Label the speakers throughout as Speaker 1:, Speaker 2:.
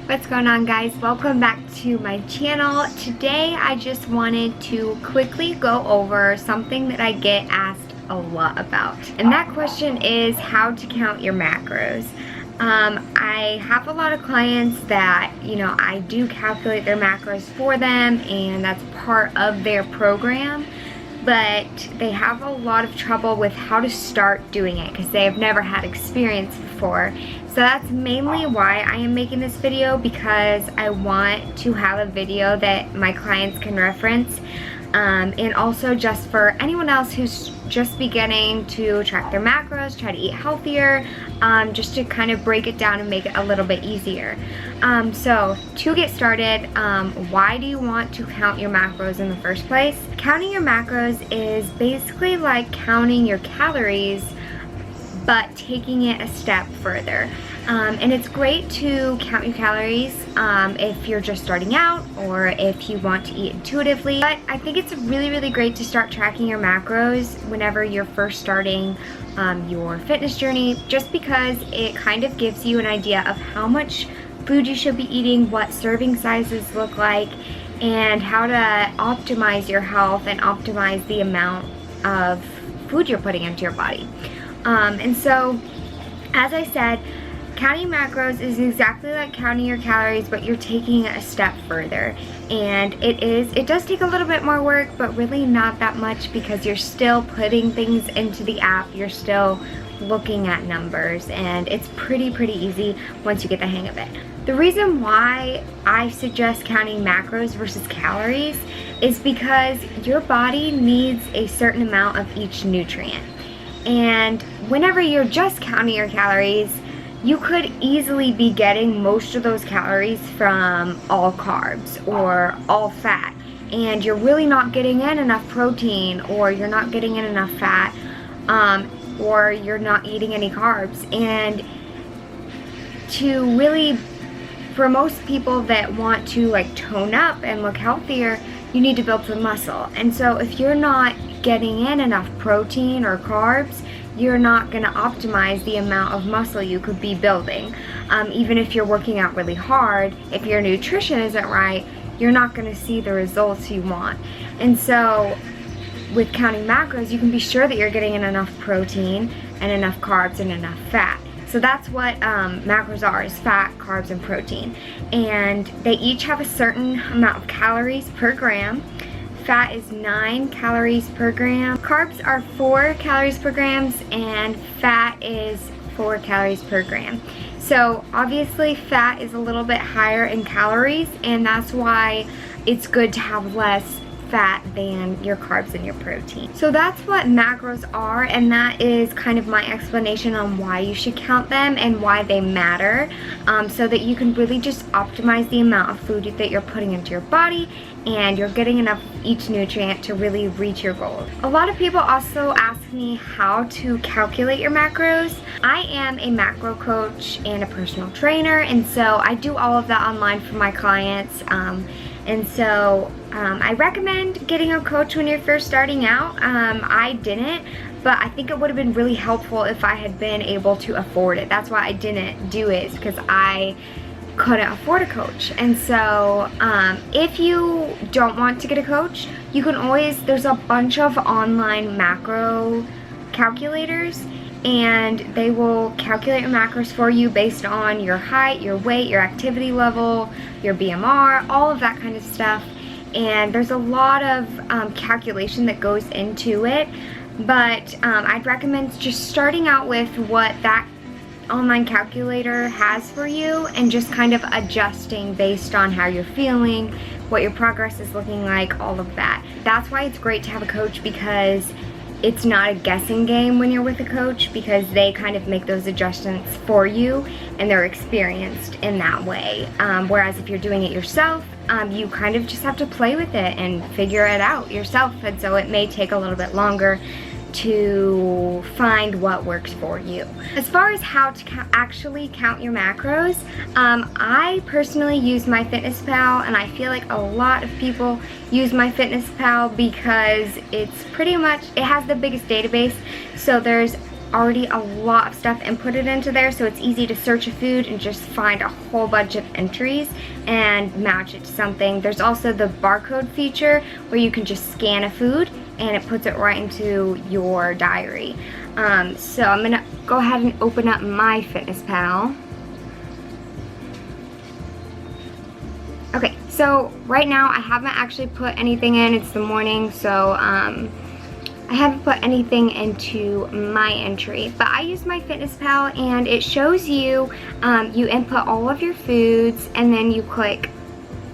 Speaker 1: What's going on, guys? Welcome back to my channel. Today I just wanted to quickly go over something that I get asked a lot about, and that question is how to count your macros. I have a lot of clients that, I do calculate their macros for them, and that's part of their program, but they have a lot of trouble with how to start doing it because they have never had experience before. So that's mainly why I am making this video, because I want to have a video that my clients can reference, and also just for anyone else who's just beginning to track their macros, try to eat healthier, just to kind of break it down and make it a little bit easier. So to get started, why do you want to count your macros in the first place? Counting your macros is basically like counting your calories, but taking it a step further. And it's great to count your calories if you're just starting out or if you want to eat intuitively. But I think it's really great to start tracking your macros whenever you're first starting your fitness journey, just because it kind of gives you an idea of how much food you should be eating, what serving sizes look like, and how to optimize your health and optimize the amount of food you're putting into your body. And so, as I said, counting macros is exactly like counting your calories, but you're taking it a step further. And it does take a little bit more work, but really not that much, because you're still putting things into the app, you're still looking at numbers, and it's pretty easy once you get the hang of it. The reason why I suggest counting macros versus calories is because your body needs a certain amount of each nutrient. And whenever you're just counting your calories, you could easily be getting most of those calories from all carbs or all fat, and you're really not getting in enough protein, or you're not getting in enough fat, or you're not eating any carbs. And to really, for most people that want to like tone up and look healthier, you need to build some muscle. And so if you're not getting in enough protein or carbs, you're not going to optimize the amount of muscle you could be building. Even if you're working out really hard, if your nutrition isn't right, you're not going to see the results you want. And so with counting macros, you can be sure that you're getting in enough protein and enough carbs and enough fat. So that's what macros are, is fat, carbs, and protein. And they each have a certain amount of calories per gram. Fat is 9 calories per gram. Carbs are 4 calories per gram, and fat is 4 calories per gram. So obviously fat is a little bit higher in calories, and that's why it's good to have less fat than your carbs and your protein. So that's what macros are, and that is kind of my explanation on why you should count them and why they matter, so that you can really just optimize the amount of food that you're putting into your body, and you're getting enough each nutrient to really reach your goals. A lot of people also ask me how to calculate your macros. I am a macro coach and a personal trainer, and so I do all of that online for my clients. And so I recommend getting a coach when you're first starting out. I didn't, but I think it would have been really helpful if I had been able to afford it. That's why I didn't do it, is because I couldn't afford a coach. And so if you don't want to get a coach, you can always, there's a bunch of online macro calculators, and they will calculate your macros for you based on your height, your weight, your activity level, your BMR, all of that kind of stuff. And there's a lot of calculation that goes into it, but I'd recommend just starting out with what that online calculator has for you, and just kind of adjusting based on how you're feeling, what your progress is looking like, all of that. That's why it's great to have a coach, because it's not a guessing game when you're with a coach, because they kind of make those adjustments for you, and they're experienced in that way. Whereas if you're doing it yourself, you kind of just have to play with it and figure it out yourself, and so it may take a little bit longer to find what works for you. As far as how to actually count your macros, I personally use MyFitnessPal, and I feel like a lot of people use MyFitnessPal because it's pretty much, it has the biggest database, so there's already a lot of stuff inputted into there, so it's easy to search a food and just find a whole bunch of entries and match it to something. There's also the barcode feature where you can just scan a food and it puts it right into your diary. So I'm gonna go ahead and open up MyFitnessPal. Okay, so right now I haven't actually put anything in. It's the morning, so I haven't put anything into my entry, but I use MyFitnessPal and it shows you, you input all of your foods and then you click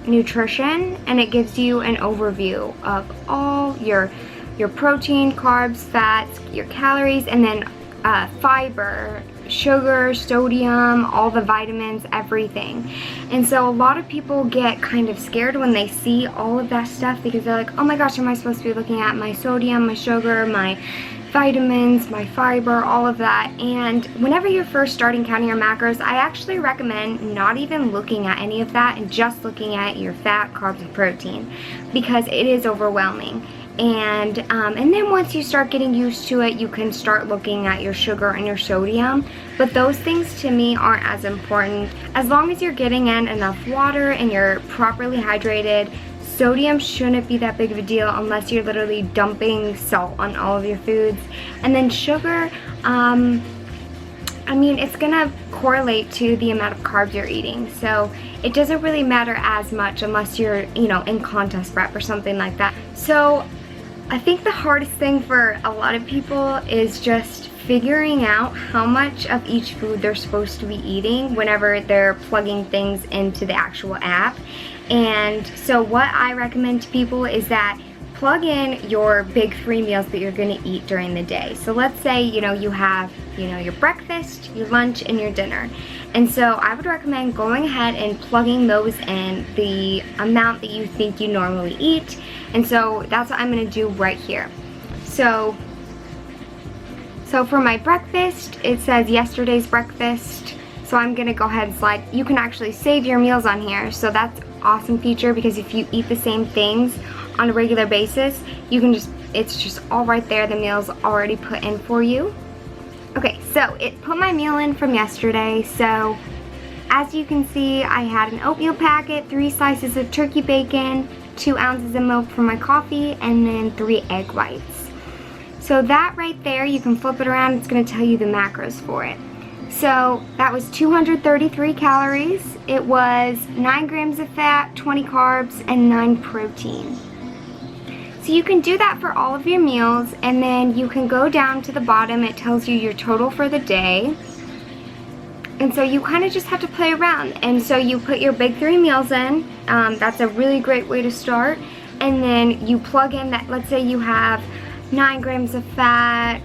Speaker 1: nutrition and it gives you an overview of all your protein, carbs, fats, your calories, and then fiber, sugar, sodium, all the vitamins, everything. And so a lot of people get kind of scared when they see all of that stuff because they're like, oh my gosh, am I supposed to be looking at my sodium, my sugar, my vitamins, my fiber, all of that? And whenever you're first starting counting your macros, I actually recommend not even looking at any of that and just looking at your fat, carbs, and protein because it is overwhelming. And then once you start getting used to it, you can start looking at your sugar and your sodium. But those things to me aren't as important. As long as you're getting in enough water and you're properly hydrated, sodium shouldn't be that big of a deal unless you're literally dumping salt on all of your foods. And then sugar, I mean, it's gonna correlate to the amount of carbs you're eating. So it doesn't really matter as much unless you're, you know, in contest prep or something like that. So I think the hardest thing for a lot of people is just figuring out how much of each food they're supposed to be eating whenever they're plugging things into the actual app. And so what I recommend to people is that plug in your big 3 meals that you're going to eat during the day. So let's say, you know, you have, you know, your breakfast, your lunch, and your dinner. And so I would recommend going ahead and plugging those in the amount that you think you normally eat. And so that's what I'm going to do right here. So for my breakfast, it says yesterday's breakfast. So I'm going to go ahead and slide. You can actually save your meals on here. So that's an awesome feature because if you eat the same things on a regular basis, you can just, it's just all right there. The meal's already put in for you. Okay, so it put my meal in from yesterday. So as you can see, I had an oatmeal packet, 3 slices of turkey bacon, 2 ounces of milk for my coffee, and then 3 egg whites. So that right there, you can flip it around, it's going to tell you the macros for it. So that was 233 calories. It was 9 grams of fat, 20 carbs, and 9 protein. So you can do that for all of your meals, and then you can go down to the bottom. It tells you your total for the day. And so you kind of just have to play around. And so you put your big 3 meals in. That's a really great way to start. And then you plug in that, let's say you have 9 grams of fat,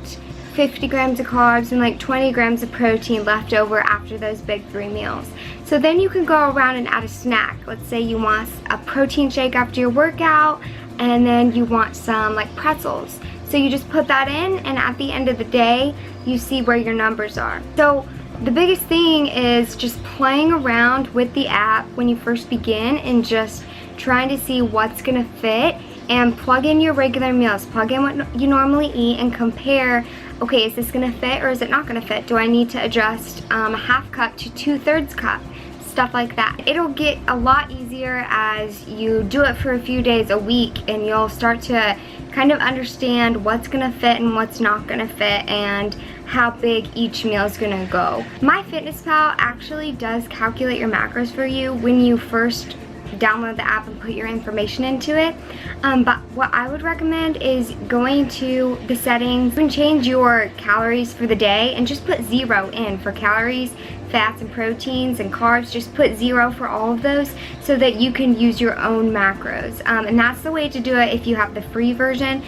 Speaker 1: 50 grams of carbs, and like 20 grams of protein left over after those big 3 meals. So then you can go around and add a snack. Let's say you want a protein shake after your workout, and then you want some like pretzels. So you just put that in, and at the end of the day, you see where your numbers are. So the biggest thing is just playing around with the app when you first begin and just trying to see what's gonna fit, and plug in your regular meals. Plug in what you normally eat and compare, okay, is this gonna fit or is it not gonna fit? Do I need to adjust a half cup to 2/3 cup? Stuff like that. It'll get a lot easier as you do it for a few days, a week, and you'll start to kind of understand what's gonna fit and what's not gonna fit and how big each meal is gonna go. MyFitnessPal actually does calculate your macros for you when you first download the app and put your information into it. But what I would recommend is going to the settings. You can change your calories for the day and just put 0 in for calories, fats and proteins and carbs. Just put 0 for all of those so that you can use your own macros. And that's the way to do it if you have the free version.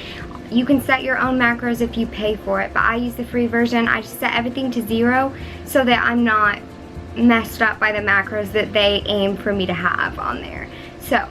Speaker 1: You can set your own macros if you pay for it, but I use the free version. I just set everything to 0 so that I'm not messed up by the macros that they aim for me to have on there. So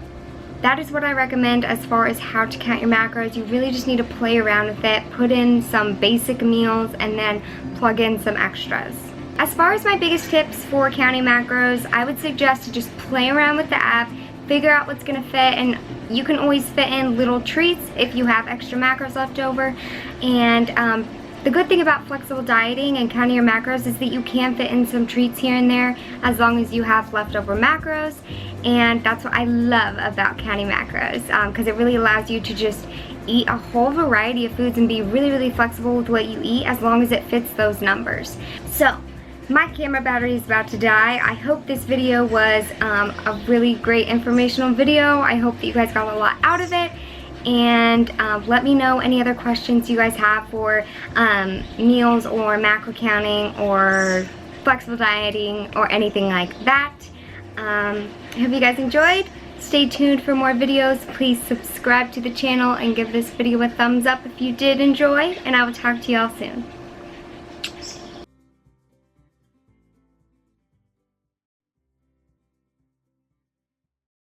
Speaker 1: that is what I recommend as far as how to count your macros. You really just need to play around with it, put in some basic meals, and then plug in some extras. As far as my biggest tips for counting macros, I would suggest to just play around with the app, figure out what's gonna fit, and you can always fit in little treats if you have extra macros left over. And The good thing about flexible dieting and counting your macros is that you can fit in some treats here and there as long as you have leftover macros, and that's what I love about counting macros, because it really allows you to just eat a whole variety of foods and be really flexible with what you eat as long as it fits those numbers. So my camera battery is about to die. I hope this video was a really great informational video. I hope that you guys got a lot out of it. And let me know any other questions you guys have for meals or macro counting or flexible dieting or anything like that. I hope you guys enjoyed. Stay tuned for more videos. Please subscribe to the channel and give this video a thumbs up if you did enjoy, and I will talk to you all soon.